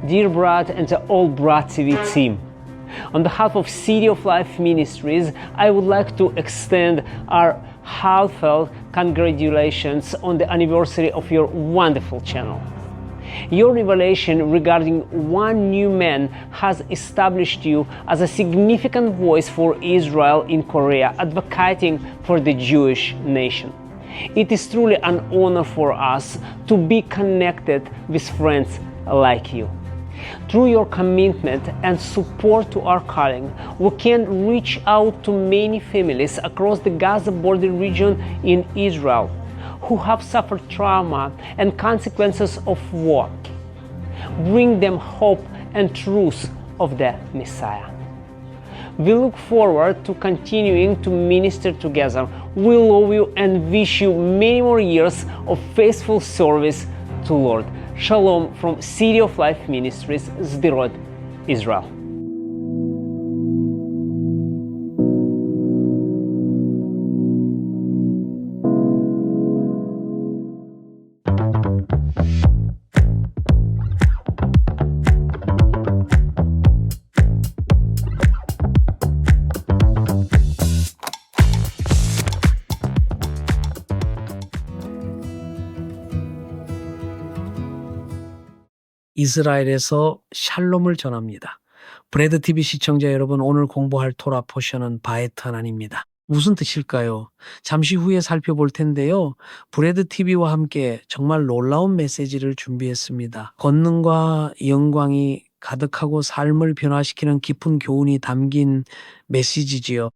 dear Brad and the all Brad TV team. On behalf of City of Life Ministries, I would like to extend our heartfelt congratulations on the anniversary of your wonderful channel. Your revelation regarding one new man has established you as a significant voice for Israel in Korea, advocating for the Jewish nation. It is truly an honor for us to be connected with friends like you. Through your commitment and support to our calling, we can reach out to many families across the Gaza border region in Israel who have suffered trauma and consequences of war. Bring them hope and truth of the Messiah. We look forward to continuing to minister together. We love you and wish you many more years of faithful service to Lord. Shalom from City of Life Ministries, Sderot, Israel. 이스라엘에서 샬롬을 전합니다. 브레드TV 시청자 여러분, 오늘 공부할 토라 포션은 바에트 하나니입니다. 무슨 뜻일까요? 잠시 후에 살펴볼 텐데요. 브레드TV와 함께 정말 놀라운 메시지를 준비했습니다. 권능과 영광이 가득하고 삶을 변화시키는 깊은 교훈이 담긴 메시지지요.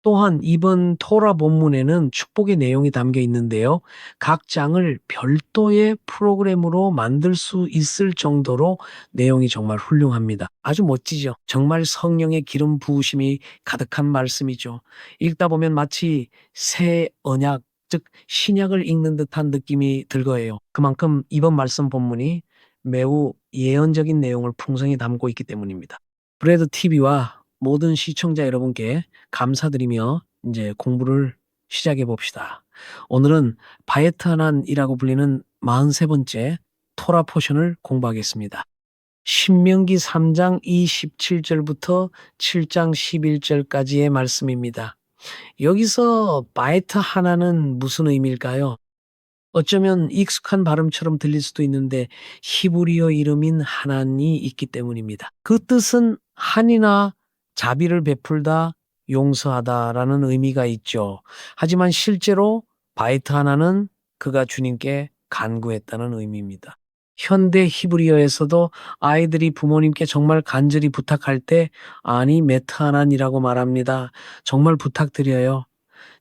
또한 이번 토라 본문에는 축복의 내용이 담겨 있는데요. 각 장을 별도의 프로그램으로 만들 수 있을 정도로 내용이 정말 훌륭합니다. 아주 멋지죠. 정말 성령의 기름 부으심이 가득한 말씀이죠. 읽다 보면 마치 새 언약, 즉 신약을 읽는 듯한 느낌이 들 거예요. 그만큼 이번 말씀 본문이 매우 예언적인 내용을 풍성히 담고 있기 때문입니다. 브레드TV와 모든 시청자 여러분께 감사드리며 이제 공부를 시작해 봅시다. 오늘은 바에트 하난이라고 불리는 43번째 토라 포션을 공부하겠습니다. 신명기 3장 27절부터 7장 11절까지의 말씀입니다. 여기서 바에트 하난은 무슨 의미일까요? 어쩌면 익숙한 발음처럼 들릴 수도 있는데 히브리어 이름인 하난이 있기 때문입니다. 그 뜻은 한이나 자비를 베풀다, 용서하다라는 의미가 있죠. 하지만 실제로 바에트 하난은 그가 주님께 간구했다는 의미입니다. 현대 히브리어에서도 아이들이 부모님께 정말 간절히 부탁할 때 아니 메트 하난이라고 말합니다. 정말 부탁드려요.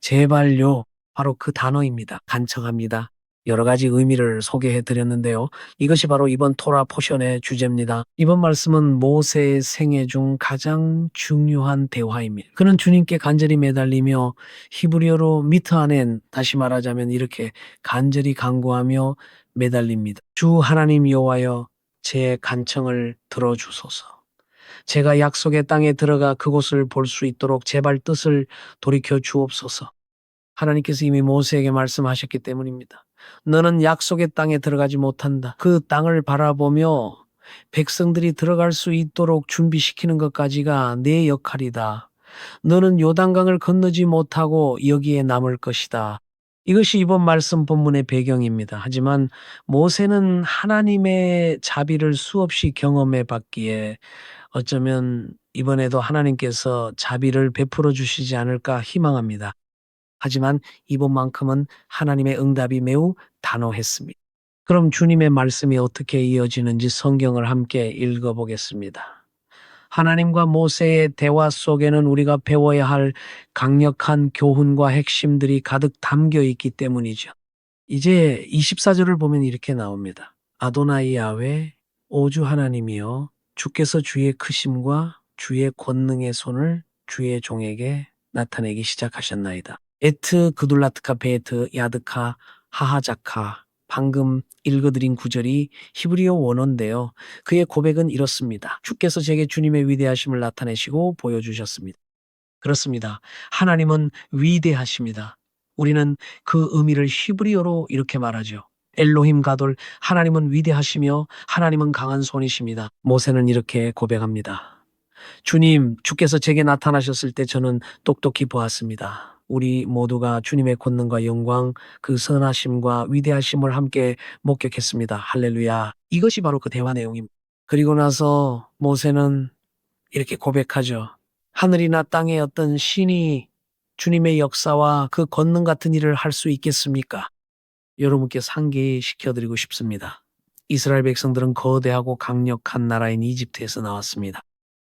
제발요. 바로 그 단어입니다. 간청합니다. 여러 가지 의미를 소개해 드렸는데요. 이것이 바로 이번 토라 포션의 주제입니다. 이번 말씀은 모세의 생애 중 가장 중요한 대화입니다. 그는 주님께 간절히 매달리며 히브리어로 미트하넨, 다시 말하자면 이렇게 간절히 간구하며 매달립니다. 주 하나님 여호와여, 제 간청을 들어주소서. 제가 약속의 땅에 들어가 그곳을 볼 수 있도록 제발 뜻을 돌이켜 주옵소서. 하나님께서 이미 모세에게 말씀하셨기 때문입니다. 너는 약속의 땅에 들어가지 못한다. 그 땅을 바라보며 백성들이 들어갈 수 있도록 준비시키는 것까지가 내 역할이다. 너는 요단강을 건너지 못하고 여기에 남을 것이다. 이것이 이번 말씀 본문의 배경입니다. 하지만 모세는 하나님의 자비를 수없이 경험해 봤기에 어쩌면 이번에도 하나님께서 자비를 베풀어 주시지 않을까 희망합니다. 하지만 이번만큼은 하나님의 응답이 매우 단호했습니다. 그럼 주님의 말씀이 어떻게 이어지는지 성경을 함께 읽어보겠습니다. 하나님과 모세의 대화 속에는 우리가 배워야 할 강력한 교훈과 핵심들이 가득 담겨 있기 때문이죠. 이제 24절을 보면 이렇게 나옵니다. 아도나이 야훼, 오주 하나님이여, 주께서 주의 크심과 주의 권능의 손을 주의 종에게 나타내기 시작하셨나이다. 에트 그둘라트카 베에트 야드카 하하자카, 방금 읽어드린 구절이 히브리어 원어인데요. 그의 고백은 이렇습니다. 주께서 제게 주님의 위대하심을 나타내시고 보여주셨습니다. 그렇습니다. 하나님은 위대하십니다. 우리는 그 의미를 히브리어로 이렇게 말하죠. 엘로힘 가돌, 하나님은 위대하시며 하나님은 강한 손이십니다. 모세는 이렇게 고백합니다. 주님, 주께서 제게 나타나셨을 때 저는 똑똑히 보았습니다. 우리 모두가 주님의 권능과 영광, 그 선하심과 위대하심을 함께 목격했습니다. 할렐루야. 이것이 바로 그 대화 내용입니다. 그리고 나서 모세는 이렇게 고백하죠. 하늘이나 땅의 어떤 신이 주님의 역사와 그 권능 같은 일을 할 수 있겠습니까? 여러분께 상기시켜드리고 싶습니다. 이스라엘 백성들은 거대하고 강력한 나라인 이집트에서 나왔습니다.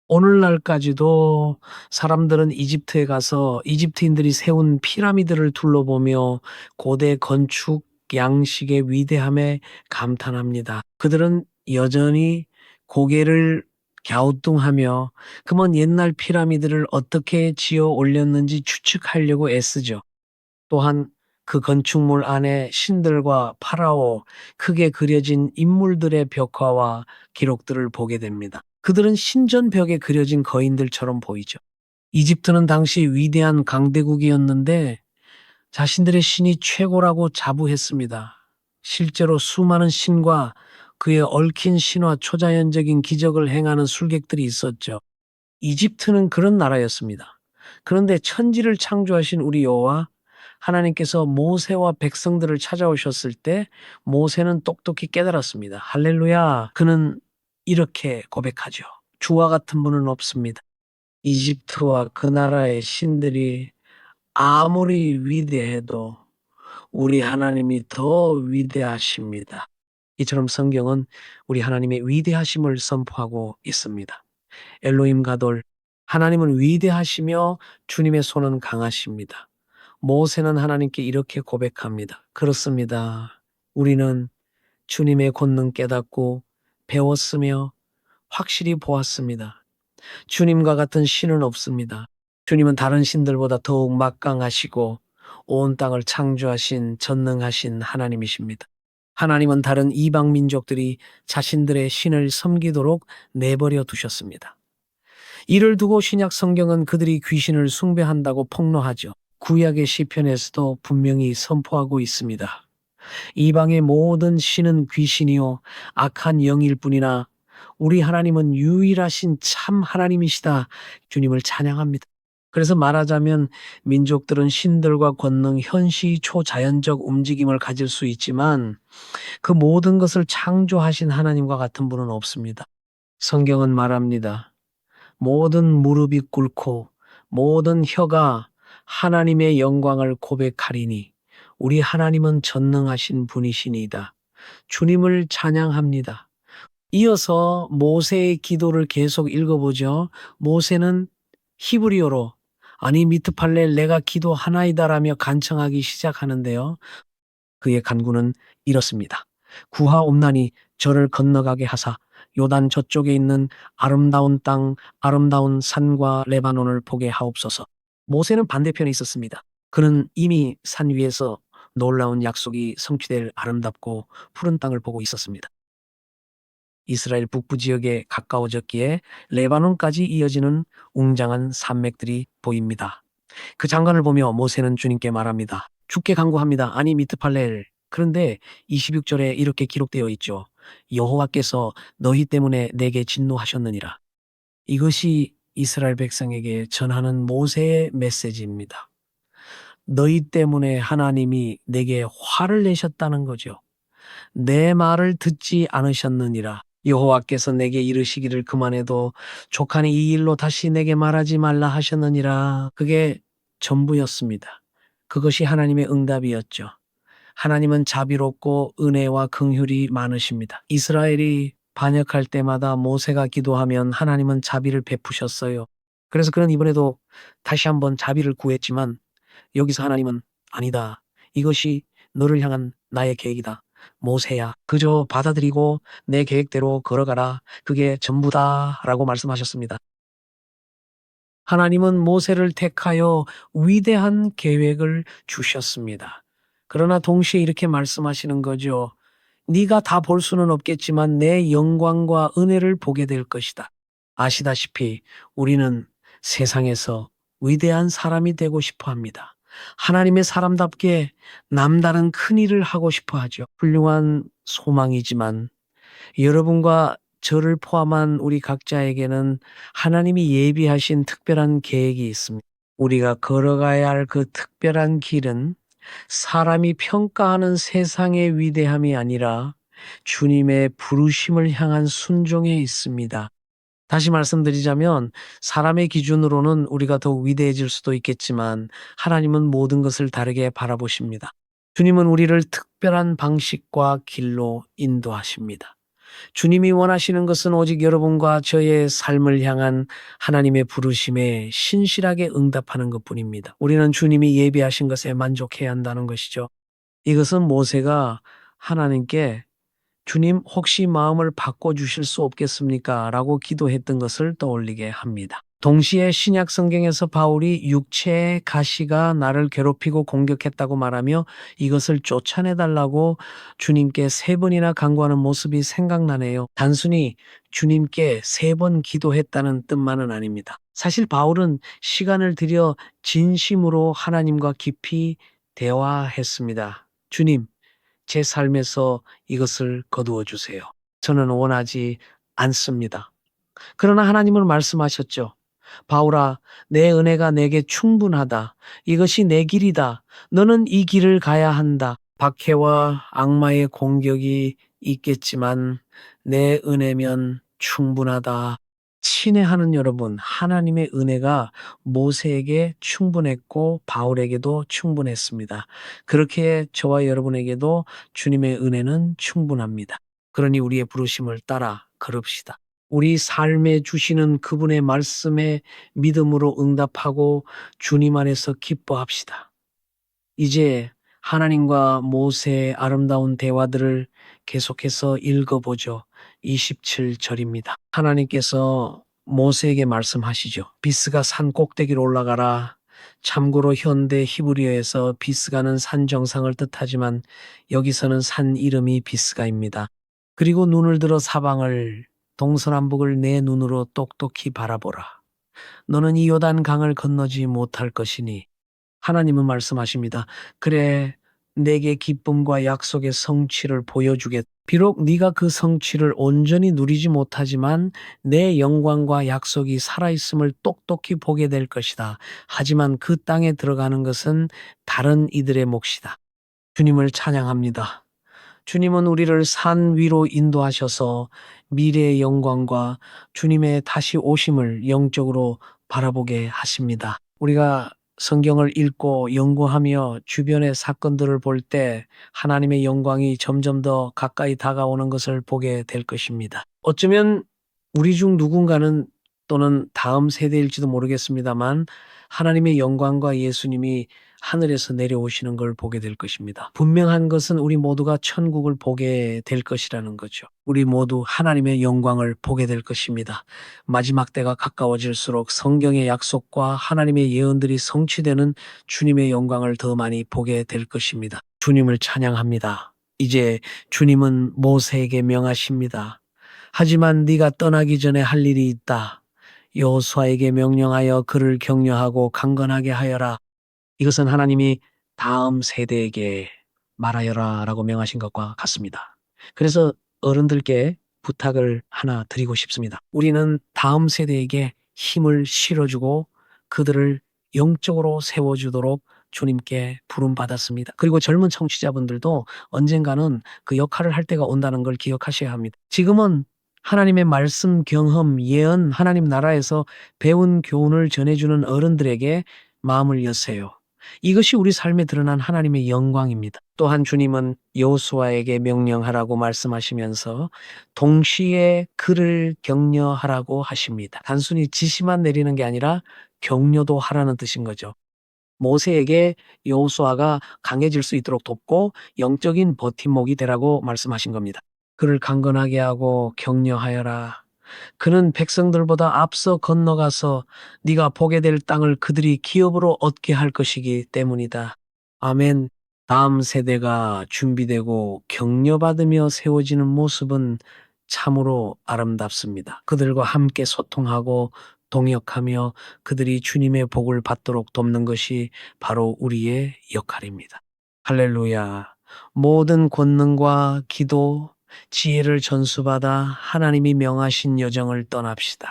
오늘날까지도 사람들은 이집트에 가서 이집트인들이 세운 피라미드를 둘러보며 고대 건축 양식의 위대함에 감탄합니다. 그들은 여전히 고개를 갸우뚱하며 그 먼 옛날 피라미드를 어떻게 지어 올렸는지 추측하려고 애쓰죠. 또한 그 건축물 안에 신들과 파라오, 크게 그려진 인물들의 벽화와 기록들을 보게 됩니다. 그들은 신전벽에 그려진 거인들처럼 보이죠. 이집트는 당시 위대한 강대국이었는데 자신들의 신이 최고라고 자부했습니다. 실제로 수많은 신과 그의 얽힌 신화 초자연적인 기적을 행하는 술객들이 있었죠. 이집트는 그런 나라였습니다. 그런데 천지를 창조하신 우리 여호와 하나님께서 모세와 백성들을 찾아오셨을 때 모세는 똑똑히 깨달았습니다. 할렐루야. 그는 이렇게 고백하죠. 주와 같은 분은 없습니다. 이집트와 그 나라의 신들이 아무리 위대해도 우리 하나님이 더 위대하십니다. 이처럼 성경은 우리 하나님의 위대하심을 선포하고 있습니다. 엘로힘 가돌, 하나님은 위대하시며 주님의 손은 강하십니다. 모세는 하나님께 이렇게 고백합니다. 그렇습니다. 우리는 주님의 권능 깨닫고 배웠으며 확실히 보았습니다. 주님과 같은 신은 없습니다. 주님은 다른 신들보다 더욱 막강하시고 온 땅을 창조하신 전능하신 하나님이십니다. 하나님은 다른 이방 민족들이 자신들의 신을 섬기도록 내버려 두셨습니다. 이를 두고 신약 성경은 그들이 귀신을 숭배한다고 폭로하죠. 구약의 시편에서도 분명히 선포하고 있습니다. 이방의 모든 신은 귀신이요 악한 영일 뿐이나 우리 하나님은 유일하신 참 하나님이시다. 주님을 찬양합니다. 그래서 말하자면 민족들은 신들과 권능, 현시 초자연적 움직임을 가질 수 있지만 그 모든 것을 창조하신 하나님과 같은 분은 없습니다. 성경은 말합니다. 모든 무릎이 꿇고 모든 혀가 하나님의 영광을 고백하리니 우리 하나님은 전능하신 분이시니이다. 주님을 찬양합니다. 이어서 모세의 기도를 계속 읽어보죠. 모세는 히브리어로 아니 미트팔렐 내가 기도하나이다라며 간청하기 시작하는데요. 그의 간구는 이렇습니다. 구하옵나니 저를 건너가게 하사 요단 저쪽에 있는 아름다운 땅, 아름다운 산과 레바논을 보게 하옵소서. 모세는 반대편에 있었습니다. 그는 이미 산 위에서 놀라운 약속이 성취될 아름답고 푸른 땅을 보고 있었습니다. 이스라엘 북부 지역에 가까워졌기에 레바논까지 이어지는 웅장한 산맥들이 보입니다. 그 장관을 보며 모세는 주님께 말합니다. 주께 간구합니다. 아니 미트팔렐. 그런데 26절에 이렇게 기록되어 있죠. 여호와께서 너희 때문에 내게 진노하셨느니라. 이것이 이스라엘 백성에게 전하는 모세의 메시지입니다. 너희 때문에 하나님이 내게 화를 내셨다는 거죠. 내 말을 듣지 않으셨느니라. 여호와께서 내게 이르시기를 그만해도 족하니 이 일로 다시 내게 말하지 말라 하셨느니라. 그게 전부였습니다. 그것이 하나님의 응답이었죠. 하나님은 자비롭고 은혜와 긍휼이 많으십니다. 이스라엘이 반역할 때마다 모세가 기도하면 하나님은 자비를 베푸셨어요. 그래서 그는 이번에도 다시 한번 자비를 구했지만 여기서 하나님은 아니다. 이것이 너를 향한 나의 계획이다. 모세야, 그저 받아들이고 내 계획대로 걸어가라. 그게 전부다. 라고 말씀하셨습니다. 하나님은 모세를 택하여 위대한 계획을 주셨습니다. 그러나 동시에 이렇게 말씀하시는 거죠. 네가 다 볼 수는 없겠지만 내 영광과 은혜를 보게 될 것이다. 아시다시피 우리는 세상에서 위대한 사람이 되고 싶어 합니다. 하나님의 사람답게 남다른 큰 일을 하고 싶어 하죠. 훌륭한 소망이지만 여러분과 저를 포함한 우리 각자에게는 하나님이 예비하신 특별한 계획이 있습니다. 우리가 걸어가야 할 그 특별한 길은 사람이 평가하는 세상의 위대함이 아니라 주님의 부르심을 향한 순종에 있습니다. 다시 말씀드리자면 사람의 기준으로는 우리가 더욱 위대해질 수도 있겠지만 하나님은 모든 것을 다르게 바라보십니다. 주님은 우리를 특별한 방식과 길로 인도하십니다. 주님이 원하시는 것은 오직 여러분과 저의 삶을 향한 하나님의 부르심에 신실하게 응답하는 것뿐입니다. 우리는 주님이 예비하신 것에 만족해야 한다는 것이죠. 이것은 모세가 하나님께 주님 혹시 마음을 바꿔주실 수 없겠습니까? 라고 기도했던 것을 떠올리게 합니다. 동시에 신약 성경에서 바울이 육체의 가시가 나를 괴롭히고 공격했다고 말하며 이것을 쫓아내달라고 주님께 3번이나 간구하는 모습이 생각나네요. 단순히 주님께 3번 기도했다는 뜻만은 아닙니다. 사실 바울은 시간을 들여 진심으로 하나님과 깊이 대화했습니다. 주님, 제 삶에서 이것을 거두어 주세요. 저는 원하지 않습니다. 그러나 하나님은 말씀하셨죠. 바울아, 내 은혜가 내게 충분하다. 이것이 내 길이다. 너는 이 길을 가야 한다. 박해와 악마의 공격이 있겠지만 내 은혜면 충분하다. 친애하는 여러분, 하나님의 은혜가 모세에게 충분했고 바울에게도 충분했습니다. 그렇게 저와 여러분에게도 주님의 은혜는 충분합니다. 그러니 우리의 부르심을 따라 걸읍시다. 우리 삶에 주시는 그분의 말씀에 믿음으로 응답하고 주님 안에서 기뻐합시다. 이제 하나님과 모세의 아름다운 대화들을 계속해서 읽어보죠. 27절입니다. 하나님께서 모세에게 말씀하시죠. 비스가 산 꼭대기로 올라가라. 참고로 현대 히브리어에서 비스가는 산 정상을 뜻하지만 여기서는 산 이름이 비스가입니다. 그리고 눈을 들어 사방을 동서남북을 내 눈으로 똑똑히 바라보라. 너는 이 요단 강을 건너지 못할 것이니 하나님은 말씀하십니다. 그래, 내게 기쁨과 약속의 성취를 보여주겠다. 비록 네가 그 성취를 온전히 누리지 못하지만 내 영광과 약속이 살아있음을 똑똑히 보게 될 것이다. 하지만 그 땅에 들어가는 것은 다른 이들의 몫이다. 주님을 찬양합니다. 주님은 우리를 산 위로 인도하셔서 미래의 영광과 주님의 다시 오심을 영적으로 바라보게 하십니다. 우리가 성경을 읽고 연구하며 주변의 사건들을 볼 때 하나님의 영광이 점점 더 가까이 다가오는 것을 보게 될 것입니다. 어쩌면 우리 중 누군가는 또는 다음 세대일지도 모르겠습니다만 하나님의 영광과 예수님이 하늘에서 내려오시는 걸 보게 될 것입니다. 분명한 것은 우리 모두가 천국을 보게 될 것이라는 거죠. 우리 모두 하나님의 영광을 보게 될 것입니다. 마지막 때가 가까워질수록 성경의 약속과 하나님의 예언들이 성취되는 주님의 영광을 더 많이 보게 될 것입니다. 주님을 찬양합니다. 이제 주님은 모세에게 명하십니다. 하지만 네가 떠나기 전에 할 일이 있다. 여호수아에게 명령하여 그를 격려하고 강건하게 하여라. 이것은 하나님이 다음 세대에게 말하여라 라고 명하신 것과 같습니다. 그래서 어른들께 부탁을 하나 드리고 싶습니다. 우리는 다음 세대에게 힘을 실어주고 그들을 영적으로 세워주도록 주님께 부름받았습니다. 그리고 젊은 청취자분들도 언젠가는 그 역할을 할 때가 온다는 걸 기억하셔야 합니다. 지금은 하나님의 말씀, 경험, 예언, 하나님 나라에서 배운 교훈을 전해주는 어른들에게 마음을 여세요. 이것이 우리 삶에 드러난 하나님의 영광입니다. 또한 주님은 여호수아에게 명령하라고 말씀하시면서 동시에 그를 격려하라고 하십니다. 단순히 지시만 내리는 게 아니라 격려도 하라는 뜻인 거죠. 모세에게 여호수아가 강해질 수 있도록 돕고 영적인 버팀목이 되라고 말씀하신 겁니다. 그를 강건하게 하고 격려하여라. 그는 백성들보다 앞서 건너가서 네가 보게 될 땅을 그들이 기업으로 얻게 할 것이기 때문이다. 아멘. 다음 세대가 준비되고 격려받으며 세워지는 모습은 참으로 아름답습니다. 그들과 함께 소통하고 동역하며 그들이 주님의 복을 받도록 돕는 것이 바로 우리의 역할입니다. 할렐루야. 모든 권능과 기도, 지혜를 전수받아 하나님이 명하신 여정을 떠납시다.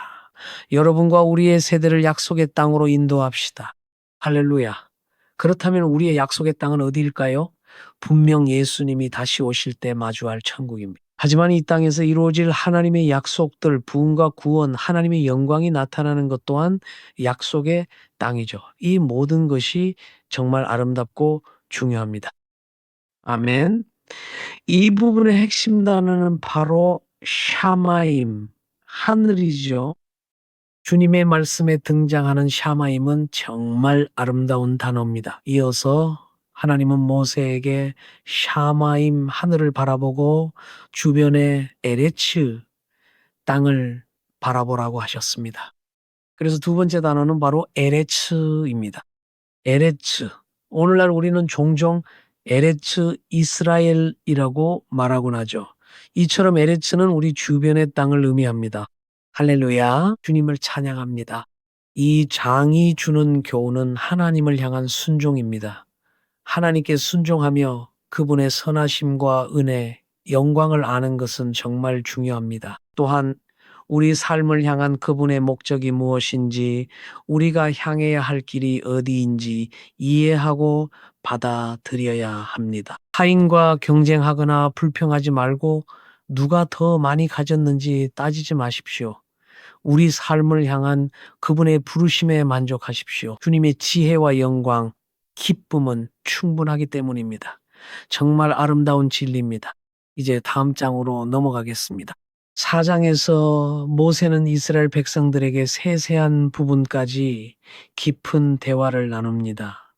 여러분과 우리의 세대를 약속의 땅으로 인도합시다. 할렐루야. 그렇다면 우리의 약속의 땅은 어디일까요? 분명 예수님이 다시 오실 때 마주할 천국입니다. 하지만 이 땅에서 이루어질 하나님의 약속들, 부흥과 구원, 하나님의 영광이 나타나는 것 또한 약속의 땅이죠. 이 모든 것이 정말 아름답고 중요합니다. 아멘. 이 부분의 핵심 단어는 바로 샤마임, 하늘이죠. 주님의 말씀에 등장하는 샤마임은 정말 아름다운 단어입니다. 이어서 하나님은 모세에게 샤마임 하늘을 바라보고 주변의 에레츠 땅을 바라보라고 하셨습니다. 그래서 두 번째 단어는 바로 에레츠입니다. 에레츠. 오늘날 우리는 종종 에레츠 이스라엘이라고 말하곤 하죠. 이처럼 에레츠는 우리 주변의 땅을 의미합니다. 할렐루야. 주님을 찬양합니다. 이 장이 주는 교훈은 하나님을 향한 순종입니다. 하나님께 순종하며 그분의 선하심과 은혜, 영광을 아는 것은 정말 중요합니다. 또한 우리 삶을 향한 그분의 목적이 무엇인지, 우리가 향해야 할 길이 어디인지 이해하고 받아들여야 합니다. 타인과 경쟁하거나 불평하지 말고 누가 더 많이 가졌는지 따지지 마십시오. 우리 삶을 향한 그분의 부르심에 만족하십시오. 주님의 지혜와 영광, 기쁨은 충분하기 때문입니다. 정말 아름다운 진리입니다. 이제 다음 장으로 넘어가겠습니다. 4장에서 모세는 이스라엘 백성들에게 세세한 부분까지 깊은 대화를 나눕니다.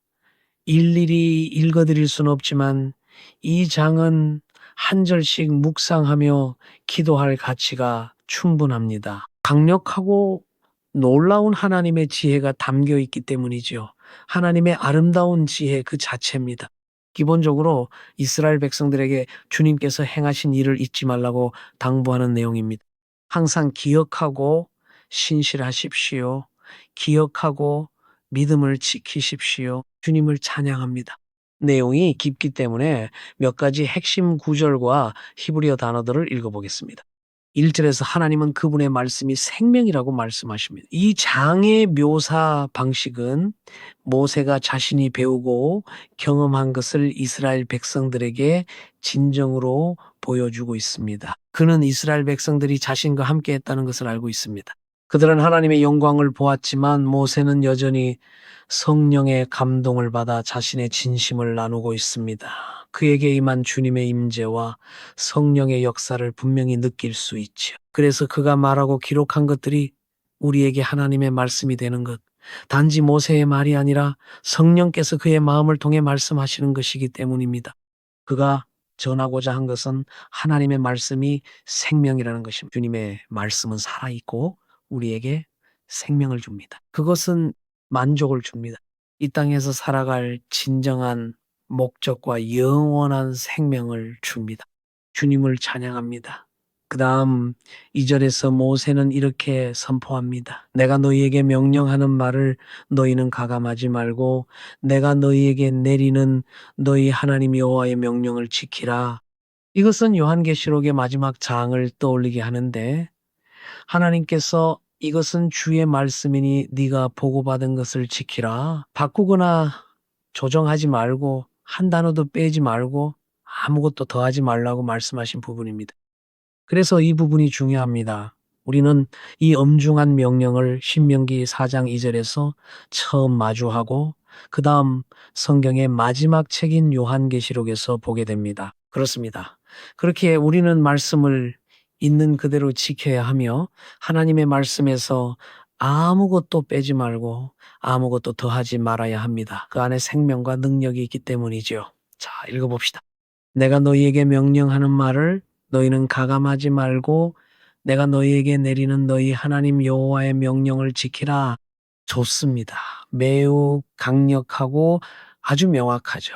일일이 읽어드릴 수는 없지만 이 장은 한 절씩 묵상하며 기도할 가치가 충분합니다. 강력하고 놀라운 하나님의 지혜가 담겨 있기 때문이죠. 하나님의 아름다운 지혜 그 자체입니다. 기본적으로 이스라엘 백성들에게 주님께서 행하신 일을 잊지 말라고 당부하는 내용입니다. 항상 기억하고 신실하십시오. 기억하고 믿음을 지키십시오. 주님을 찬양합니다. 내용이 깊기 때문에 몇 가지 핵심 구절과 히브리어 단어들을 읽어보겠습니다. 1절에서 하나님은 그분의 말씀이 생명이라고 말씀하십니다. 이 장의 묘사 방식은 모세가 자신이 배우고 경험한 것을 이스라엘 백성들에게 진정으로 보여주고 있습니다. 그는 이스라엘 백성들이 자신과 함께 했다는 것을 알고 있습니다. 그들은 하나님의 영광을 보았지만 모세는 여전히 성령의 감동을 받아 자신의 진심을 나누고 있습니다. 그에게 임한 주님의 임재와 성령의 역사를 분명히 느낄 수 있죠. 그래서 그가 말하고 기록한 것들이 우리에게 하나님의 말씀이 되는 것, 단지 모세의 말이 아니라 성령께서 그의 마음을 통해 말씀하시는 것이기 때문입니다. 그가 전하고자 한 것은 하나님의 말씀이 생명이라는 것입니다. 주님의 말씀은 살아있고 우리에게 생명을 줍니다. 그것은 만족을 줍니다. 이 땅에서 살아갈 진정한 목적과 영원한 생명을 줍니다. 주님을 찬양합니다. 그 다음 2절에서 모세는 이렇게 선포합니다. 내가 너희에게 명령하는 말을 너희는 가감하지 말고 내가 너희에게 내리는 너희 하나님 여호와의 명령을 지키라. 이것은 요한계시록의 마지막 장을 떠올리게 하는데 하나님께서 이것은 주의 말씀이니 네가 보고받은 것을 지키라. 바꾸거나 조정하지 말고 한 단어도 빼지 말고 아무것도 더하지 말라고 말씀하신 부분입니다. 그래서 이 부분이 중요합니다. 우리는 이 엄중한 명령을 신명기 4장 2절에서 처음 마주하고 그 다음 성경의 마지막 책인 요한계시록에서 보게 됩니다. 그렇습니다. 그렇게 우리는 말씀을 있는 그대로 지켜야 하며 하나님의 말씀에서 아무것도 빼지 말고 아무것도 더하지 말아야 합니다. 그 안에 생명과 능력이 있기 때문이죠. 자, 읽어봅시다. 내가 너희에게 명령하는 말을 너희는 가감하지 말고 내가 너희에게 내리는 너희 하나님 여호와의 명령을 지키라. 좋습니다. 매우 강력하고 아주 명확하죠.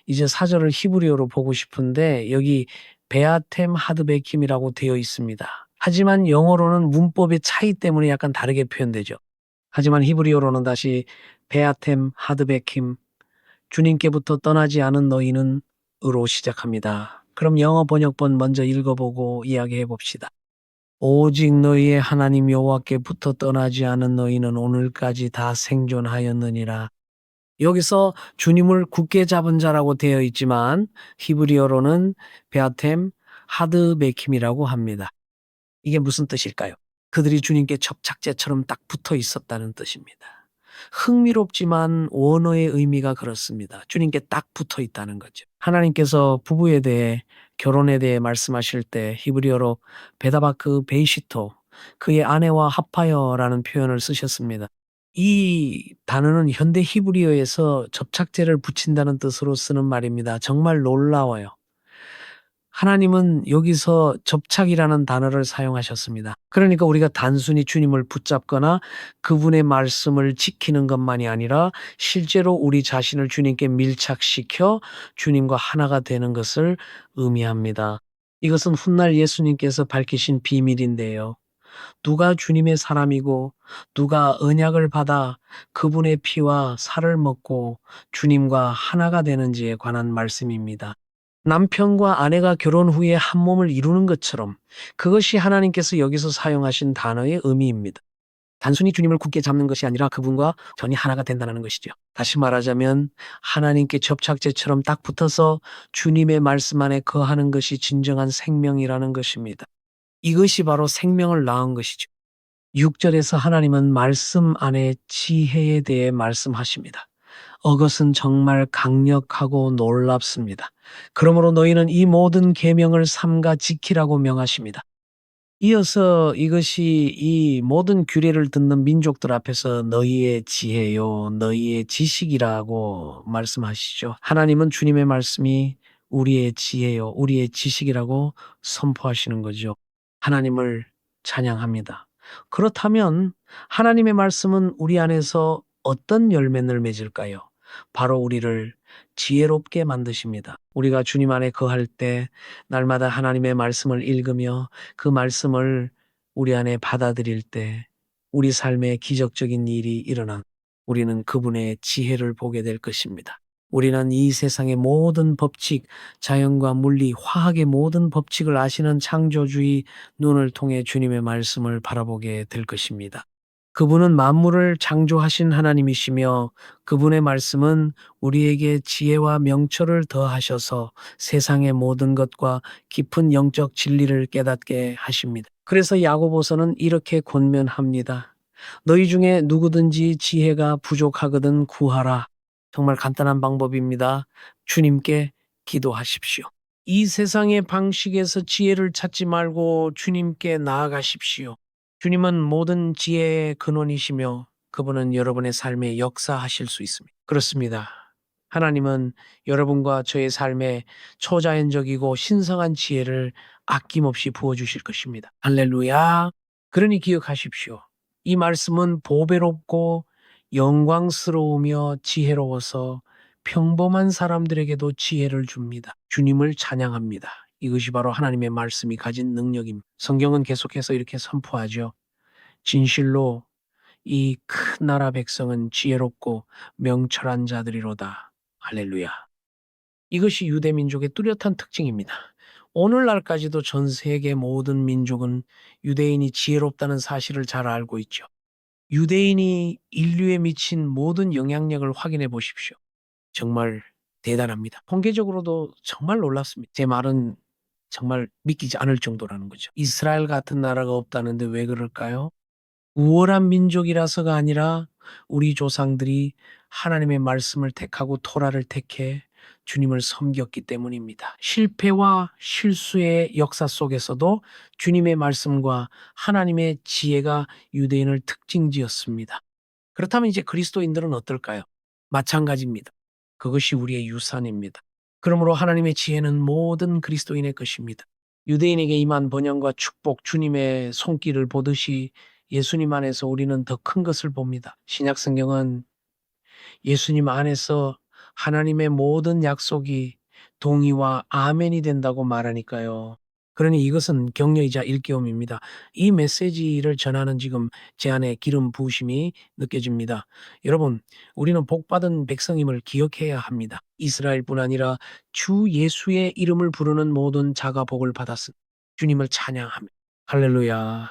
이제 4절을 히브리어로 보고 싶은데 여기 베아템 하드베킴이라고 되어 있습니다. 하지만 영어로는 문법의 차이 때문에 약간 다르게 표현되죠. 하지만 히브리어로는 다시 베아템 하드베킴, 주님께부터 떠나지 않은 너희는 으로 시작합니다. 그럼 영어 번역본 먼저 읽어보고 이야기해 봅시다. 오직 너희의 하나님 여호와께부터 떠나지 않은 너희는 오늘까지 다 생존하였느니라. 여기서 주님을 굳게 잡은 자라고 되어 있지만 히브리어로는 베아템 하드베킴이라고 합니다. 이게 무슨 뜻일까요? 그들이 주님께 접착제처럼 딱 붙어 있었다는 뜻입니다. 흥미롭지만 원어의 의미가 그렇습니다. 주님께 딱 붙어 있다는 거죠. 하나님께서 부부에 대해 결혼에 대해 말씀하실 때 히브리어로 베다바크 베이시토, 그의 아내와 합하여라는 표현을 쓰셨습니다. 이 단어는 현대 히브리어에서 접착제를 붙인다는 뜻으로 쓰는 말입니다. 정말 놀라워요. 하나님은 여기서 접착이라는 단어를 사용하셨습니다. 그러니까 우리가 단순히 주님을 붙잡거나 그분의 말씀을 지키는 것만이 아니라 실제로 우리 자신을 주님께 밀착시켜 주님과 하나가 되는 것을 의미합니다. 이것은 훗날 예수님께서 밝히신 비밀인데요. 누가 주님의 사람이고 누가 언약을 받아 그분의 피와 살을 먹고 주님과 하나가 되는지에 관한 말씀입니다. 남편과 아내가 결혼 후에 한 몸을 이루는 것처럼 그것이 하나님께서 여기서 사용하신 단어의 의미입니다. 단순히 주님을 굳게 잡는 것이 아니라 그분과 전이 하나가 된다는 것이죠. 다시 말하자면 하나님께 접착제처럼 딱 붙어서 주님의 말씀 안에 거하는 것이 진정한 생명이라는 것입니다. 이것이 바로 생명을 낳은 것이죠. 6절에서 하나님은 말씀 안에 지혜에 대해 말씀하십니다. 그것은 정말 강력하고 놀랍습니다. 그러므로 너희는 이 모든 계명을 삼가 지키라고 명하십니다. 이어서 이것이 이 모든 규례를 듣는 민족들 앞에서 너희의 지혜요, 너희의 지식이라고 말씀하시죠. 하나님은 주님의 말씀이 우리의 지혜요, 우리의 지식이라고 선포하시는 거죠. 하나님을 찬양합니다. 그렇다면 하나님의 말씀은 우리 안에서 어떤 열매를 맺을까요? 바로 우리를 지혜롭게 만드십니다. 우리가 주님 안에 거할 때 날마다 하나님의 말씀을 읽으며 그 말씀을 우리 안에 받아들일 때 우리 삶에 기적적인 일이 일어나 우리는 그분의 지혜를 보게 될 것입니다. 우리는 이 세상의 모든 법칙, 자연과 물리, 화학의 모든 법칙을 아시는 창조주의 눈을 통해 주님의 말씀을 바라보게 될 것입니다. 그분은 만물을 창조하신 하나님이시며 그분의 말씀은 우리에게 지혜와 명철을 더하셔서 세상의 모든 것과 깊은 영적 진리를 깨닫게 하십니다. 그래서 야고보서는 이렇게 권면합니다. 너희 중에 누구든지 지혜가 부족하거든 구하라. 정말 간단한 방법입니다. 주님께 기도하십시오. 이 세상의 방식에서 지혜를 찾지 말고 주님께 나아가십시오. 주님은 모든 지혜의 근원이시며 그분은 여러분의 삶에 역사하실 수 있습니다. 그렇습니다. 하나님은 여러분과 저의 삶에 초자연적이고 신성한 지혜를 아낌없이 부어주실 것입니다. 할렐루야. 그러니 기억하십시오. 이 말씀은 보배롭고 영광스러우며 지혜로워서 평범한 사람들에게도 지혜를 줍니다. 주님을 찬양합니다. 이것이 바로 하나님의 말씀이 가진 능력입니다. 성경은 계속해서 이렇게 선포하죠. 진실로 이 큰 나라 백성은 지혜롭고 명철한 자들이로다. 할렐루야. 이것이 유대 민족의 뚜렷한 특징입니다. 오늘날까지도 전 세계 모든 민족은 유대인이 지혜롭다는 사실을 잘 알고 있죠. 유대인이 인류에 미친 모든 영향력을 확인해 보십시오. 정말 대단합니다. 통계적으로도 정말 놀랍습니다. 제 말은 정말 믿기지 않을 정도라는 거죠. 이스라엘 같은 나라가 없다는데 왜 그럴까요? 우월한 민족이라서가 아니라 우리 조상들이 하나님의 말씀을 택하고 토라를 택해 주님을 섬겼기 때문입니다. 실패와 실수의 역사 속에서도 주님의 말씀과 하나님의 지혜가 유대인을 특징지었습니다. 그렇다면 이제 그리스도인들은 어떨까요? 마찬가지입니다. 그것이 우리의 유산입니다. 그러므로 하나님의 지혜는 모든 그리스도인의 것입니다. 유대인에게 임한 번영과 축복, 주님의 손길을 보듯이 예수님 안에서 우리는 더 큰 것을 봅니다. 신약 성경은 예수님 안에서 하나님의 모든 약속이 동의와 아멘이 된다고 말하니까요. 그러니 이것은 격려이자 일깨움입니다. 이 메시지를 전하는 지금 제 안에 기름 부으심이 느껴집니다. 여러분, 우리는 복받은 백성임을 기억해야 합니다. 이스라엘뿐 아니라 주 예수의 이름을 부르는 모든 자가 복을 받았으니 주님을 찬양합니다. 할렐루야.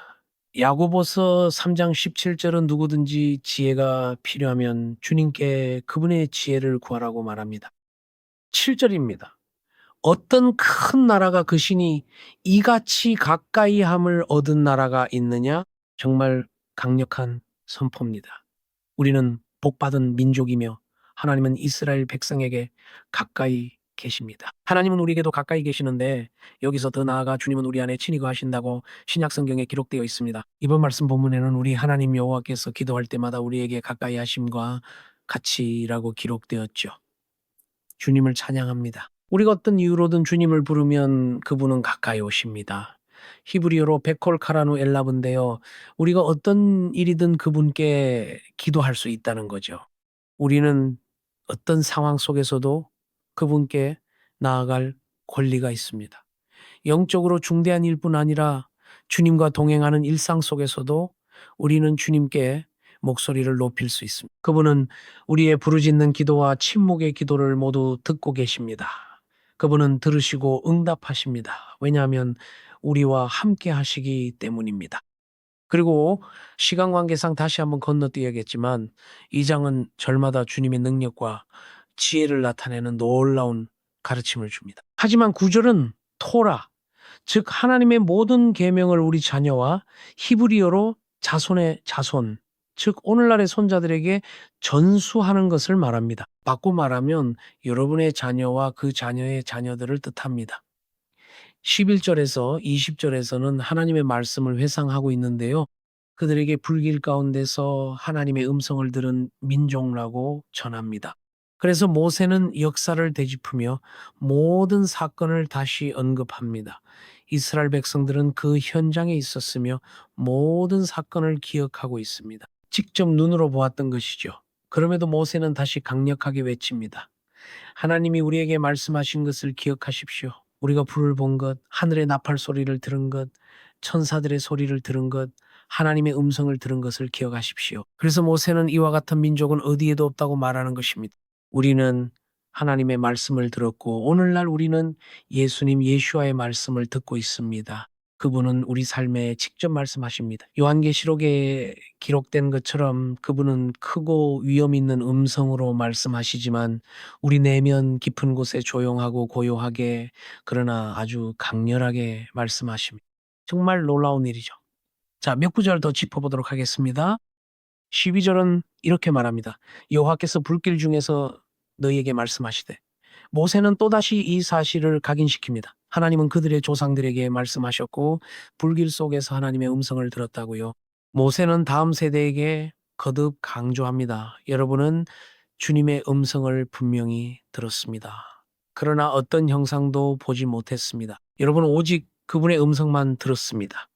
야고보서 3장 17절은 누구든지 지혜가 필요하면 주님께 그분의 지혜를 구하라고 말합니다. 7절입니다. 어떤 큰 나라가 그 신이 이같이 가까이 함을 얻은 나라가 있느냐? 정말 강력한 선포입니다. 우리는 복받은 민족이며 하나님은 이스라엘 백성에게 가까이 계십니다. 하나님은 우리에게도 가까이 계시는데 여기서 더 나아가 주님은 우리 안에 친히 거하신다고 신약 성경에 기록되어 있습니다. 이번 말씀 본문에는 우리 하나님 여호와께서 기도할 때마다 우리에게 가까이 하심과 같이라고 기록되었죠. 주님을 찬양합니다. 우리가 어떤 이유로든 주님을 부르면 그분은 가까이 오십니다. 히브리어로 베콜카라누 엘라브인데요. 우리가 어떤 일이든 그분께 기도할 수 있다는 거죠. 우리는 어떤 상황 속에서도 그분께 나아갈 권리가 있습니다. 영적으로 중대한 일뿐 아니라 주님과 동행하는 일상 속에서도 우리는 주님께 목소리를 높일 수 있습니다. 그분은 우리의 부르짖는 기도와 침묵의 기도를 모두 듣고 계십니다. 그분은 들으시고 응답하십니다. 왜냐하면 우리와 함께 하시기 때문입니다. 그리고 시간 관계상 다시 한번 건너뛰어야겠지만 이 장은 절마다 주님의 능력과 지혜를 나타내는 놀라운 가르침을 줍니다. 하지만 9절은 토라, 즉 하나님의 모든 계명을 우리 자녀와 히브리어로 자손의 자손, 즉 오늘날의 손자들에게 전수하는 것을 말합니다. 바꿔 말하면 여러분의 자녀와 그 자녀의 자녀들을 뜻합니다. 11절에서 20절에서는 하나님의 말씀을 회상하고 있는데요. 그들에게 불길 가운데서 하나님의 음성을 들은 민족라고 전합니다. 그래서 모세는 역사를 되짚으며 모든 사건을 다시 언급합니다. 이스라엘 백성들은 그 현장에 있었으며 모든 사건을 기억하고 있습니다. 직접 눈으로 보았던 것이죠. 그럼에도 모세는 다시 강력하게 외칩니다. 하나님이 우리에게 말씀하신 것을 기억하십시오. 우리가 불을 본 것, 하늘의 나팔 소리를 들은 것, 천사들의 소리를 들은 것, 하나님의 음성을 들은 것을 기억하십시오. 그래서 모세는 이와 같은 민족은 어디에도 없다고 말하는 것입니다. 우리는 하나님의 말씀을 들었고 오늘날 우리는 예수님 예수와의 말씀을 듣고 있습니다. 그분은 우리 삶에 직접 말씀하십니다. 요한계시록에 기록된 것처럼 그분은 크고 위험 있는 음성으로 말씀하시지만 우리 내면 깊은 곳에 조용하고 고요하게 그러나 아주 강렬하게 말씀하십니다. 정말 놀라운 일이죠. 자, 몇 구절 더 짚어보도록 하겠습니다. 12절은 이렇게 말합니다. 여호와께서 불길 중에서 너희에게 말씀하시되 모세는 또다시 이 사실을 각인시킵니다. 하나님은 그들의 조상들에게 말씀하셨고 불길 속에서 하나님의 음성을 들었다고요. 모세는 다음 세대에게 거듭 강조합니다. 여러분은 주님의 음성을 분명히 들었습니다. 그러나 어떤 형상도 보지 못했습니다. 여러분은 오직 그분의 음성만 들었습니다.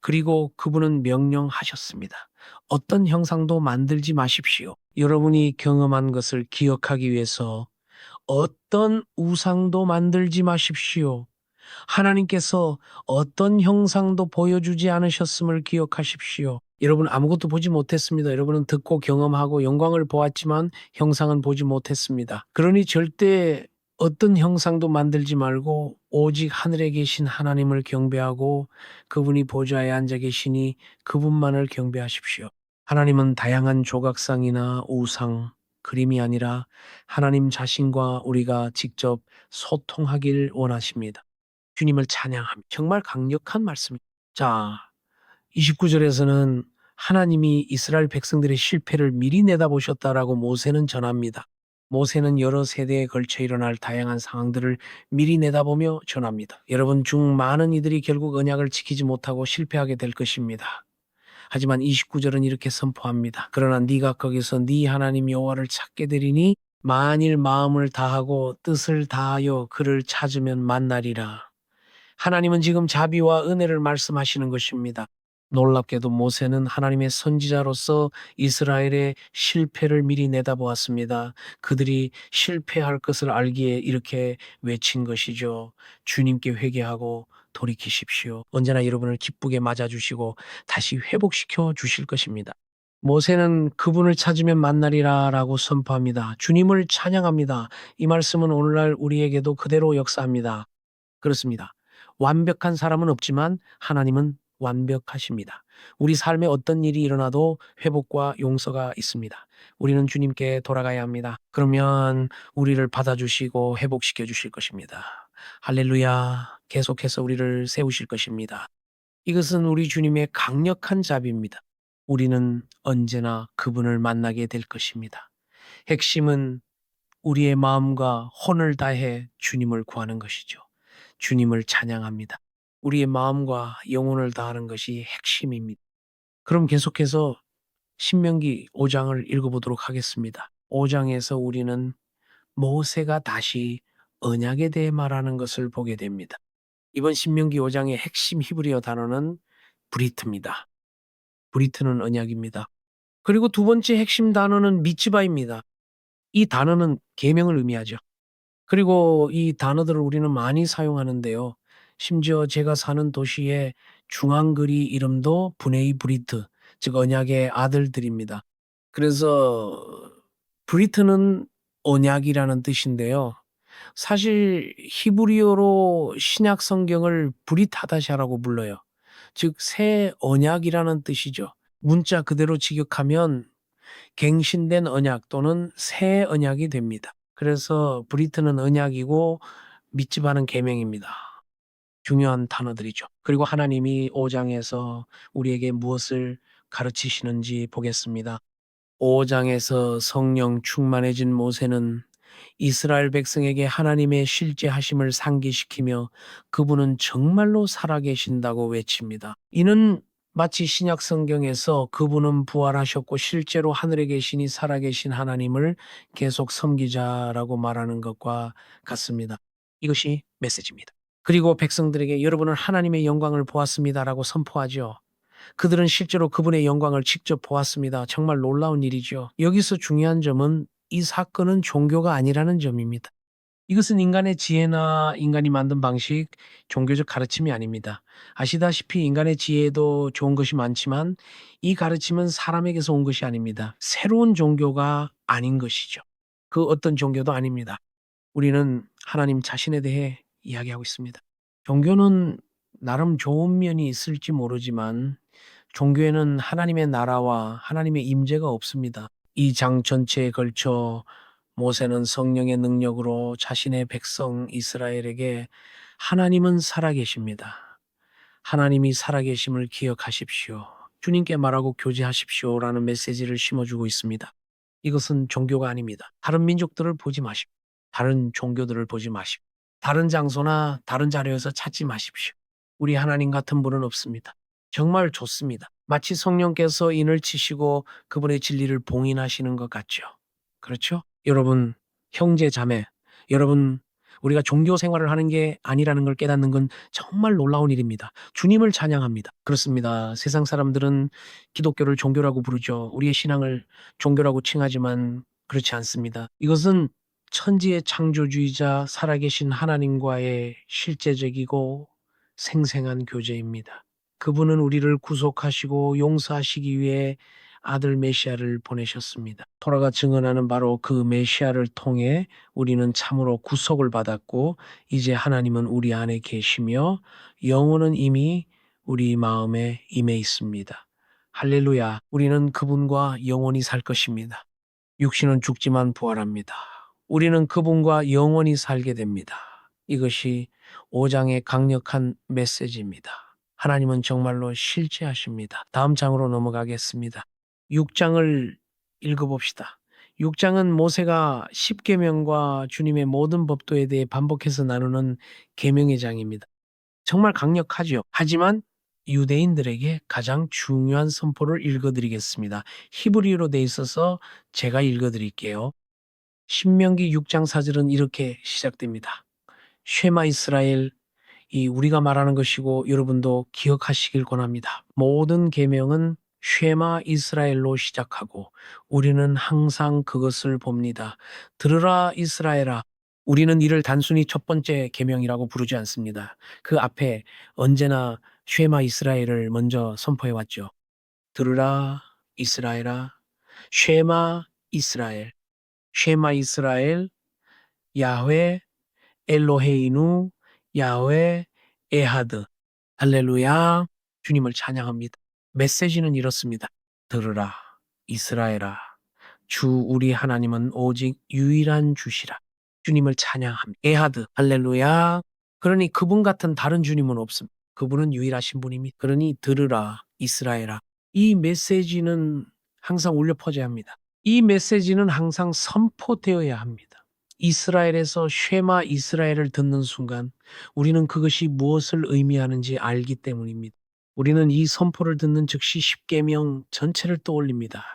그리고 그분은 명령하셨습니다. 어떤 형상도 만들지 마십시오. 여러분이 경험한 것을 기억하기 위해서 어떤 우상도 만들지 마십시오. 하나님께서 어떤 형상도 보여주지 않으셨음을 기억하십시오. 여러분 아무것도 보지 못했습니다. 여러분은 듣고 경험하고 영광을 보았지만 형상은 보지 못했습니다. 그러니 절대 어떤 형상도 만들지 말고 오직 하늘에 계신 하나님을 경배하고 그분이 보좌에 앉아 계시니 그분만을 경배하십시오. 하나님은 다양한 조각상이나 우상, 그림이 아니라 하나님 자신과 우리가 직접 소통하길 원하십니다. 주님을 찬양합니다. 정말 강력한 말씀입니다. 자, 29절에서는 하나님이 이스라엘 백성들의 실패를 미리 내다보셨다라고 모세는 전합니다. 모세는 여러 세대에 걸쳐 일어날 다양한 상황들을 미리 내다보며 전합니다. 여러분 중 많은 이들이 결국 언약을 지키지 못하고 실패하게 될 것입니다. 하지만 29절은 이렇게 선포합니다. 그러나 네가 거기서 네 하나님 여호와를 찾게 되리니 만일 마음을 다하고 뜻을 다하여 그를 찾으면 만나리라. 하나님은 지금 자비와 은혜를 말씀하시는 것입니다. 놀랍게도 모세는 하나님의 선지자로서 이스라엘의 실패를 미리 내다보았습니다. 그들이 실패할 것을 알기에 이렇게 외친 것이죠. 주님께 회개하고 돌이키십시오. 언제나 여러분을 기쁘게 맞아주시고 다시 회복시켜 주실 것입니다. 모세는 그분을 찾으면 만나리라 라고 선포합니다. 주님을 찬양합니다. 이 말씀은 오늘날 우리에게도 그대로 역사합니다. 그렇습니다. 완벽한 사람은 없지만 하나님은 완벽하십니다. 우리 삶에 어떤 일이 일어나도 회복과 용서가 있습니다. 우리는 주님께 돌아가야 합니다. 그러면 우리를 받아주시고 회복시켜 주실 것입니다. 할렐루야. 계속해서 우리를 세우실 것입니다. 이것은 우리 주님의 강력한 자비입니다. 우리는 언제나 그분을 만나게 될 것입니다. 핵심은 우리의 마음과 혼을 다해 주님을 구하는 것이죠. 주님을 찬양합니다. 우리의 마음과 영혼을 다하는 것이 핵심입니다. 그럼 계속해서 신명기 5장을 읽어보도록 하겠습니다. 5장에서 우리는 모세가 다시 언약에 대해 말하는 것을 보게 됩니다. 이번 신명기 5장의 핵심 히브리어 단어는 브리트입니다. 브리트는 언약입니다. 그리고 두 번째 핵심 단어는 미츠바입니다. 이 단어는 계명을 의미하죠. 그리고 이 단어들을 우리는 많이 사용하는데요. 심지어 제가 사는 도시의 중앙거리 이름도 브네이 브리트, 즉 언약의 아들들입니다. 그래서 브리트는 언약이라는 뜻인데요. 사실 히브리어로 신약 성경을 브릿 하다샤라고 불러요. 즉 새 언약이라는 뜻이죠. 문자 그대로 직역하면 갱신된 언약 또는 새 언약이 됩니다. 그래서 브리트는 언약이고 미츠바는 계명입니다. 중요한 단어들이죠. 그리고 하나님이 5장에서 우리에게 무엇을 가르치시는지 보겠습니다. 5장에서 성령 충만해진 모세는 이스라엘 백성에게 하나님의 실제하심을 상기시키며 그분은 정말로 살아계신다고 외칩니다. 이는 마치 신약 성경에서 그분은 부활하셨고 실제로 하늘에 계시니 살아계신 하나님을 계속 섬기자라고 말하는 것과 같습니다. 이것이 메시지입니다. 그리고 백성들에게 여러분은 하나님의 영광을 보았습니다라고 선포하죠. 그들은 실제로 그분의 영광을 직접 보았습니다. 정말 놀라운 일이죠. 여기서 중요한 점은 이 사건은 종교가 아니라는 점입니다. 이것은 인간의 지혜나 인간이 만든 방식, 종교적 가르침이 아닙니다. 아시다시피 인간의 지혜에도 좋은 것이 많지만 이 가르침은 사람에게서 온 것이 아닙니다. 새로운 종교가 아닌 것이죠. 그 어떤 종교도 아닙니다. 우리는 하나님 자신에 대해 이야기하고 있습니다. 종교는 나름 좋은 면이 있을지 모르지만 종교에는 하나님의 나라와 하나님의 임재가 없습니다. 이 장 전체에 걸쳐 모세는 성령의 능력으로 자신의 백성 이스라엘에게 하나님은 살아계십니다. 하나님이 살아계심을 기억하십시오. 주님께 말하고 교제하십시오라는 메시지를 심어주고 있습니다. 이것은 종교가 아닙니다. 다른 민족들을 보지 마십시오. 다른 종교들을 보지 마십시오. 다른 장소나 다른 자료에서 찾지 마십시오. 우리 하나님 같은 분은 없습니다. 정말 좋습니다. 마치 성령께서 인을 치시고 그분의 진리를 봉인하시는 것 같죠. 그렇죠? 여러분, 형제 자매, 여러분, 우리가 종교 생활을 하는 게 아니라는 걸 깨닫는 건 정말 놀라운 일입니다. 주님을 찬양합니다. 그렇습니다. 세상 사람들은 기독교를 종교라고 부르죠. 우리의 신앙을 종교라고 칭하지만 그렇지 않습니다. 이것은 천지의 창조주의자 살아계신 하나님과의 실제적이고 생생한 교제입니다. 그분은 우리를 구속하시고 용서하시기 위해 아들 메시아를 보내셨습니다. 토라가 증언하는 바로 그 메시아를 통해 우리는 참으로 구속을 받았고 이제 하나님은 우리 안에 계시며 영혼은 이미 우리 마음에 임해 있습니다. 할렐루야. 우리는 그분과 영원히 살 것입니다. 육신은 죽지만 부활합니다. 우리는 그분과 영원히 살게 됩니다. 이것이 5장의 강력한 메시지입니다. 하나님은 정말로 실제하십니다. 다음 장으로 넘어가겠습니다. 6장을 읽어봅시다. 6장은 모세가 10계명과 주님의 모든 법도에 대해 반복해서 나누는 계명의 장입니다. 정말 강력하죠. 하지만 유대인들에게 가장 중요한 선포를 읽어드리겠습니다. 히브리어로 돼 있어서 제가 읽어드릴게요. 신명기 6장 4절은 이렇게 시작됩니다. 쉐마 이스라엘, 이 우리가 말하는 것이고 여러분도 기억하시길 권합니다. 모든 계명은 쉐마 이스라엘로 시작하고 우리는 항상 그것을 봅니다. 들으라 이스라엘아, 우리는 이를 단순히 첫 번째 계명이라고 부르지 않습니다. 그 앞에 언제나 쉐마 이스라엘을 먼저 선포해 왔죠. 들으라 이스라엘아, 쉐마 이스라엘, 쉐마 이스라엘, 야훼 엘로헤이누, 야훼 에하드. 할렐루야. 주님을 찬양합니다. 메시지는 이렇습니다. 들으라 이스라엘아, 주 우리 하나님은 오직 유일한 주시라. 주님을 찬양합니다. 에하드. 할렐루야. 그러니 그분 같은 다른 주님은 없습니다. 그분은 유일하신 분입니다. 그러니 들으라 이스라엘아. 이 메시지는 항상 울려 퍼져야 합니다. 이 메시지는 항상 선포되어야 합니다. 이스라엘에서 쉐마 이스라엘을 듣는 순간 우리는 그것이 무엇을 의미하는지 알기 때문입니다. 우리는 이 선포를 듣는 즉시 십계명 전체를 떠올립니다.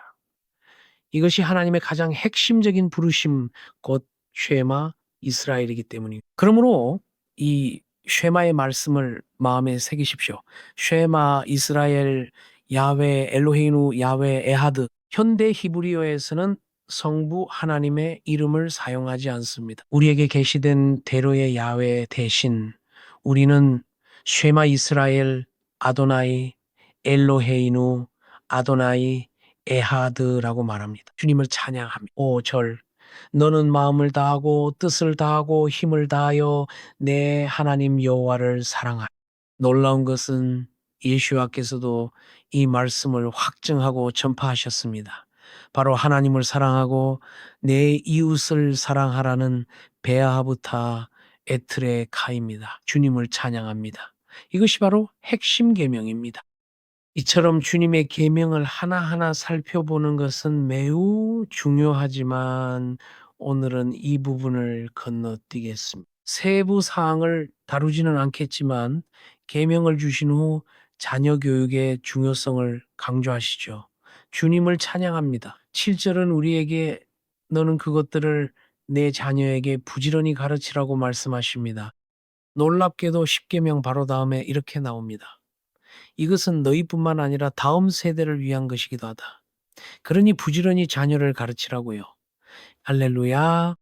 이것이 하나님의 가장 핵심적인 부르심, 곧 쉐마 이스라엘이기 때문입니다. 그러므로 이 쉐마의 말씀을 마음에 새기십시오. 쉐마 이스라엘 야훼 엘로헤이누 야훼 에하드. 현대 히브리어에서는 성부 하나님의 이름을 사용하지 않습니다. 우리에게 계시된 대로의 야훼 대신 우리는 쉐마 이스라엘 아도나이 엘로헤이누 아도나이 에하드라고 말합니다. 주님을 찬양합니다. 5절 너는 마음을 다하고 뜻을 다하고 힘을 다하여 내 하나님 여호와를 사랑하라. 놀라운 것은 예수와께서도 이 말씀을 확증하고 전파하셨습니다. 바로 하나님을 사랑하고 내 이웃을 사랑하라는 베아하부타 에트레 카입니다. 주님을 찬양합니다. 이것이 바로 핵심 계명입니다. 이처럼 주님의 계명을 하나하나 살펴보는 것은 매우 중요하지만 오늘은 이 부분을 건너뛰겠습니다. 세부 사항을 다루지는 않겠지만 계명을 주신 후 자녀 교육의 중요성을 강조하시죠. 주님을 찬양합니다. 7절은 우리에게 너는 그것들을 내 자녀에게 부지런히 가르치라고 말씀하십니다. 놀랍게도 십계명 바로 다음에 이렇게 나옵니다. 이것은 너희뿐만 아니라 다음 세대를 위한 것이기도 하다. 그러니 부지런히 자녀를 가르치라고요. 할렐루야.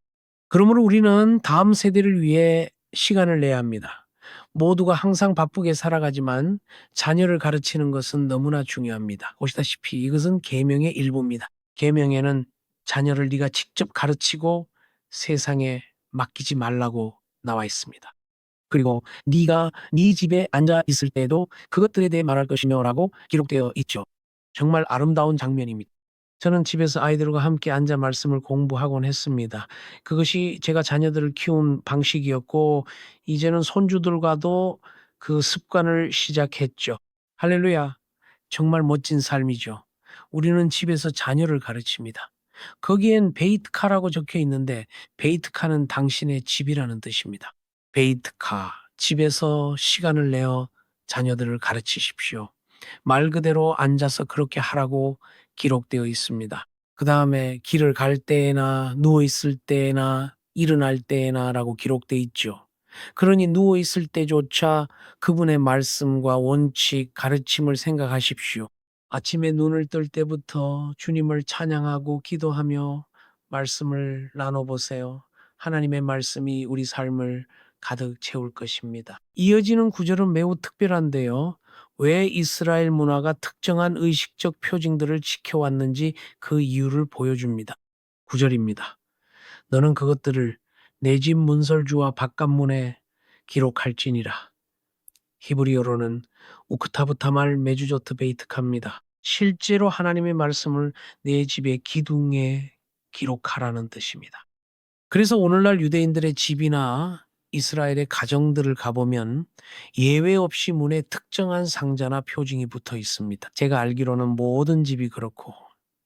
그러므로 우리는 다음 세대를 위해 시간을 내야 합니다. 모두가 항상 바쁘게 살아가지만 자녀를 가르치는 것은 너무나 중요합니다. 보시다시피 이것은 계명의 일부입니다. 계명에는 자녀를 네가 직접 가르치고 세상에 맡기지 말라고 나와 있습니다. 그리고 네가 네 집에 앉아 있을 때에도 그것들에 대해 말할 것이며라고 기록되어 있죠. 정말 아름다운 장면입니다. 저는 집에서 아이들과 함께 앉아 말씀을 공부하곤 했습니다. 그것이 제가 자녀들을 키운 방식이었고 이제는 손주들과도 그 습관을 시작했죠. 할렐루야. 정말 멋진 삶이죠. 우리는 집에서 자녀를 가르칩니다. 거기엔 베이트카라고 적혀 있는데 베이트카는 당신의 집이라는 뜻입니다. 베이트카, 집에서 시간을 내어 자녀들을 가르치십시오. 말 그대로 앉아서 그렇게 하라고 기록되어 있습니다. 그 다음에 길을 갈 때나 누워 있을 때나 일어날 때나라고 기록되어 있죠. 그러니 누워 있을 때조차 그분의 말씀과 원칙, 가르침을 생각하십시오. 아침에 눈을 뜰 때부터 주님을 찬양하고 기도하며 말씀을 나눠보세요. 하나님의 말씀이 우리 삶을 가득 채울 것입니다. 이어지는 구절은 매우 특별한데요. 왜 이스라엘 문화가 특정한 의식적 표징들을 지켜왔는지 그 이유를 보여줍니다. 9절입니다. 너는 그것들을 내 집 문설주와 바깥문에 기록할지니라. 히브리어로는 우크타브타말 메주조트 베이트카입니다. 실제로 하나님의 말씀을 내 집의 기둥에 기록하라는 뜻입니다. 그래서 오늘날 유대인들의 집이나 이스라엘의 가정들을 가보면 예외 없이 문에 특정한 상자나 표징이 붙어 있습니다. 제가 알기로는 모든 집이 그렇고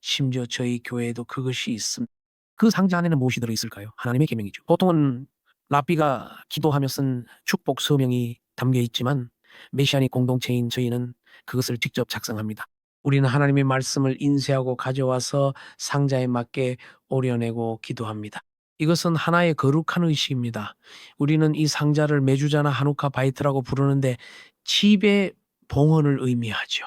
심지어 저희 교회에도 그것이 있습니다. 그 상자 안에는 무엇이 들어있을까요? 하나님의 계명이죠. 보통은 랍비가 기도하며 쓴 축복 서명이 담겨 있지만 메시아닉 공동체인 저희는 그것을 직접 작성합니다. 우리는 하나님의 말씀을 인쇄하고 가져와서 상자에 맞게 오려내고 기도합니다. 이것은 하나의 거룩한 의식입니다. 우리는 이 상자를 메주자나 하누카 바이트라고 부르는데 집의 봉헌을 의미하죠.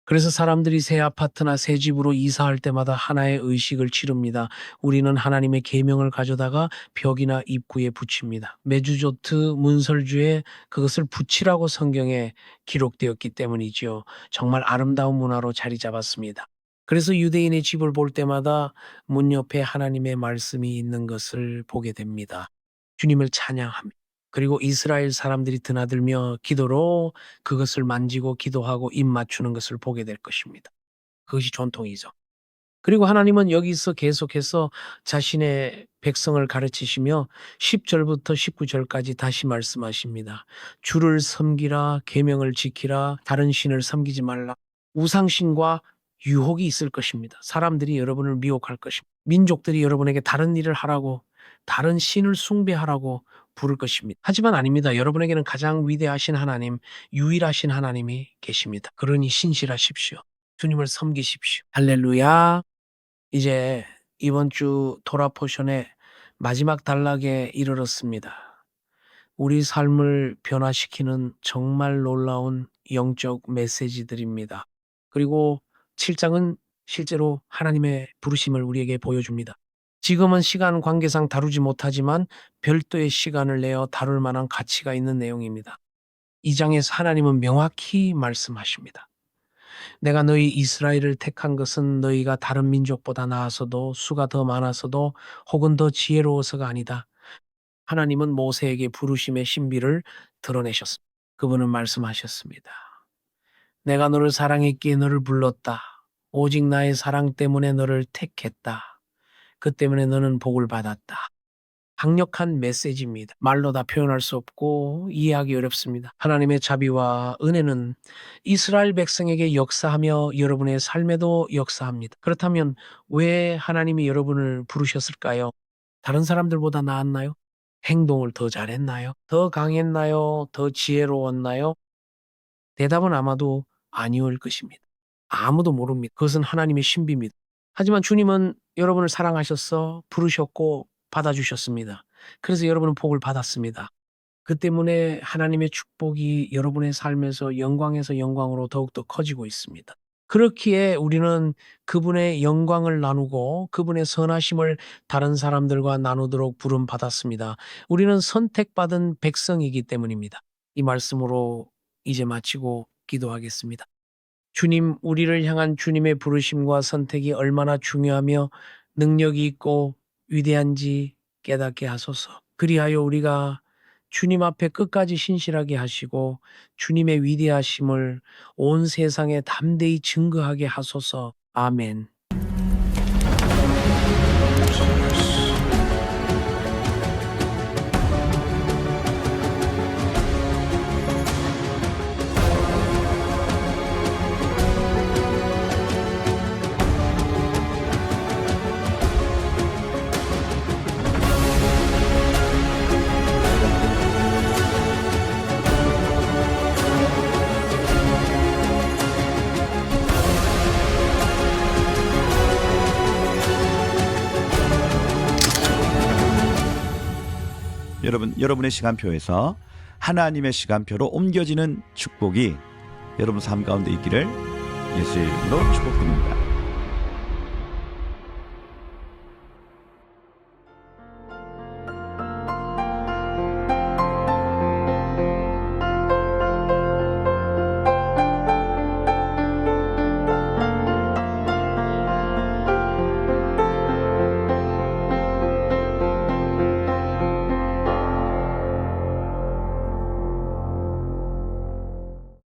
그래서 사람들이 새 아파트나 새 집으로 이사할 때마다 하나의 의식을 치릅니다. 우리는 하나님의 계명을 가져다가 벽이나 입구에 붙입니다. 메주조트 문설주에 그것을 붙이라고 성경에 기록되었기 때문이지요. 정말 아름다운 문화로 자리 잡았습니다. 그래서 유대인의 집을 볼 때마다 문 옆에 하나님의 말씀이 있는 것을 보게 됩니다. 주님을 찬양합니다. 그리고 이스라엘 사람들이 드나들며 기도로 그것을 만지고 기도하고 입 맞추는 것을 보게 될 것입니다. 그것이 전통이죠. 그리고 하나님은 여기서 계속해서 자신의 백성을 가르치시며 10절부터 19절까지 다시 말씀하십니다. 주를 섬기라, 계명을 지키라, 다른 신을 섬기지 말라. 우상신과 유혹이 있을 것입니다. 사람들이 여러분을 미혹할 것입니다. 민족들이 여러분에게 다른 일을 하라고, 다른 신을 숭배하라고 부를 것입니다. 하지만 아닙니다. 여러분에게는 가장 위대하신 하나님, 유일하신 하나님이 계십니다. 그러니 신실하십시오. 주님을 섬기십시오. 할렐루야. 이제 이번 주 토라 포션의 마지막 단락에 이르렀습니다. 우리 삶을 변화시키는 정말 놀라운 영적 메시지들입니다. 그리고 7장은 실제로 하나님의 부르심을 우리에게 보여줍니다. 지금은 시간 관계상 다루지 못하지만 별도의 시간을 내어 다룰 만한 가치가 있는 내용입니다. 2장에서 하나님은 명확히 말씀하십니다. 내가 너희 이스라엘을 택한 것은 너희가 다른 민족보다 나아서도 수가 더 많아서도 혹은 더 지혜로워서가 아니다. 하나님은 모세에게 부르심의 신비를 드러내셨습니다. 그분은 말씀하셨습니다. 내가 너를 사랑했기에 너를 불렀다. 오직 나의 사랑 때문에 너를 택했다. 그 때문에 너는 복을 받았다. 강력한 메시지입니다. 말로 다 표현할 수 없고 이해하기 어렵습니다. 하나님의 자비와 은혜는 이스라엘 백성에게 역사하며 여러분의 삶에도 역사합니다. 그렇다면 왜 하나님이 여러분을 부르셨을까요? 다른 사람들보다 나았나요? 행동을 더 잘했나요? 더 강했나요? 더 지혜로웠나요? 대답은 아마도 아니올 것입니다. 아무도 모릅니다. 그것은 하나님의 신비입니다. 하지만 주님은 여러분을 사랑하셔서 부르셨고 받아주셨습니다. 그래서 여러분은 복을 받았습니다. 그 때문에 하나님의 축복이 여러분의 삶에서 영광에서 영광으로 더욱더 커지고 있습니다. 그렇기에 우리는 그분의 영광을 나누고 그분의 선하심을 다른 사람들과 나누도록 부름받았습니다. 우리는 선택받은 백성이기 때문입니다. 이 말씀으로 이제 마치고 기도하겠습니다. 주님, 우리를 향한 주님의 부르심과 선택이 얼마나 중요하며 능력이 있고 위대한지 깨닫게 하소서. 그리하여 우리가 주님 앞에 끝까지 신실하게 하시고 주님의 위대하심을 온 세상에 담대히 증거하게 하소서. 아멘. 여러분의 시간표에서 하나님의 시간표로 옮겨지는 축복이 여러분 삶 가운데 있기를 예수의 이름으로 축복드립니다.